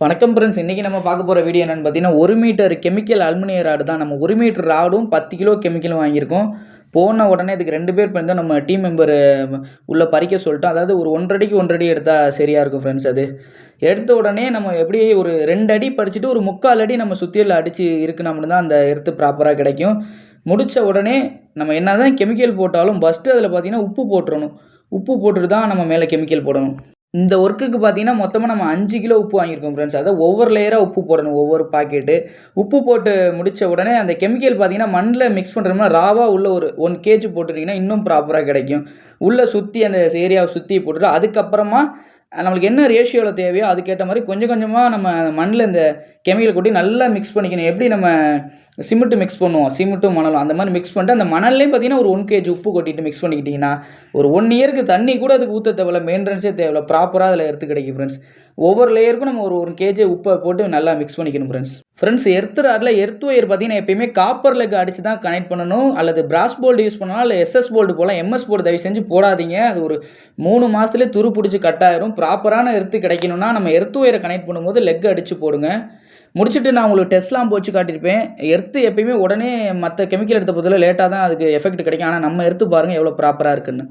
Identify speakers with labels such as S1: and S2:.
S1: வணக்கம் ஃப்ரெண்ட்ஸ். இன்றைக்கி நம்ம பார்க்க போகிற வீடியோ என்னென்னு பார்த்தீங்கன்னா 1 மீட்டர் கெமிக்கல் அலுமினிய ராடு தான். நம்ம 1 மீட்டர் ராடும் 10 கிலோ கெமிக்கலும் வாங்கியிருக்கோம். போன உடனே இதுக்கு 2 பேர் பண்ணி தான் நம்ம டீம் மெம்பர் உள்ளே பறிக்க சொல்லிட்டோம். அதாவது ஒரு 1.5 அடிக்கு 1.5 அடி எடுத்தால் சரியாக இருக்கும் ஃப்ரெண்ட்ஸ். அது எடுத்த உடனே நம்ம எப்படி ஒரு 2 அடி பறிச்சுட்டு ஒரு 3/4 அடி நம்ம சுற்றியில் அடித்து இருக்குன்னா மட்டும்தான் அந்த எர்த்து ப்ராப்பராக கிடைக்கும். முடித்த உடனே நம்ம என்ன தான் கெமிக்கல் போட்டாலும் ஃபஸ்ட்டு அதில் பார்த்தீங்கன்னா உப்பு போட்டுறணும். உப்பு போட்டுட்டு தான் நம்ம மேலே கெமிக்கல் போடணும். இந்த ஒர்க்குக்கு பார்த்தீங்கன்னா மொத்தமாக நம்ம 5 கிலோ உப்பு வாங்கியிருக்கோம் ஃப்ரெண்ட்ஸ். அதாவது ஒவ்வொரு லேயராக உப்பு போடணும், ஒவ்வொரு பாக்கெட்டு. உப்பு போட்டு முடித்த உடனே அந்த கெமிக்கல் பார்த்தீங்கன்னா மண்ணில் மிக்ஸ் பண்ணுறோம்னா ராவாக உள்ள ஒரு 1 கேஜி போட்டுட்டிங்கன்னா இன்னும் ப்ராப்பராக கிடைக்கும். உள்ளே சுற்றி அந்த ஏரியாவை சுற்றி போட்டுட்டு அதுக்கப்புறமா நம்மளுக்கு என்ன ரேஷியோவில் தேவையோ அதுக்கேற்ற மாதிரி கொஞ்சம் கொஞ்சமாக நம்ம மண்ணில் இந்த கெமிக்கல் கொட்டி நல்லா மிக்ஸ் பண்ணிக்கணும். எப்படி நம்ம சிமெண்ட்டு மிக்ஸ் பண்ணுவோம், சிமெண்ட்டும் மணலும் அந்த மாதிரி மிக்ஸ் பண்ணிட்டு அந்த மணல்லையும் பார்த்தீங்கன்னா ஒரு 1 கேஜி உப்பு கொட்டிட்டு மிக்ஸ் பண்ணிக்கிட்டிங்கன்னா ஒரு 1 இயருக்கு தண்ணி கூட அதுக்கு ஊற்ற தேவையில்ல, மெயின்டெனன்ஸே தேவையில்ல, ப்ராப்பராக அதில் எர்த்து கிடைக்கும் ஃப்ரெண்ட்ஸ். ஒவ்வொரு லேயருக்கும் நம்ம ஒரு 1 கேஜி உப்பை போட்டு நல்லா மிக்ஸ் பண்ணிக்கணும் ஃப்ரெண்ட்ஸ். எர்த்து ராடில் எர்த் ஒயர் பார்த்தீங்கன்னா எப்பயுமே காப்பர் லெக் அடித்து தான் கனெக்ட் பண்ணணும். அல்லது பிராஸ் போல்டு யூஸ் பண்ணலாம், இல்லை எஸ்எஸ் போல்டு போடலாம். எம்எஸ் போல்டு தயவு செஞ்சு போடாதீங்க. அது ஒரு 3 மாதத்துலேயே துரு பிடிச்சி கட் ஆயிரும். ப்ராப்பரான எர்த்து கிடைக்கணும்னா நம்ம எர்த் ஒயரை கனெக்ட் பண்ணும்போது லெக் அடித்து போடுங்க. முடிச்சுட்டு நான் உங்களுக்கு டெஸ்ட்லாம் போச்சு காட்டியிருப்பேன். எர்த்து எப்பயுமே உடனே மற்ற கெமிக்கல் எடுத்த பொறுத்தவரை லேட்டாக தான் அதுக்கு எஃபெக்ட் கிடைக்கும். ஆனால் நம்ம எர்த்து பாருங்கள் எவ்வளோ ப்ராப்பராக இருக்குன்னு.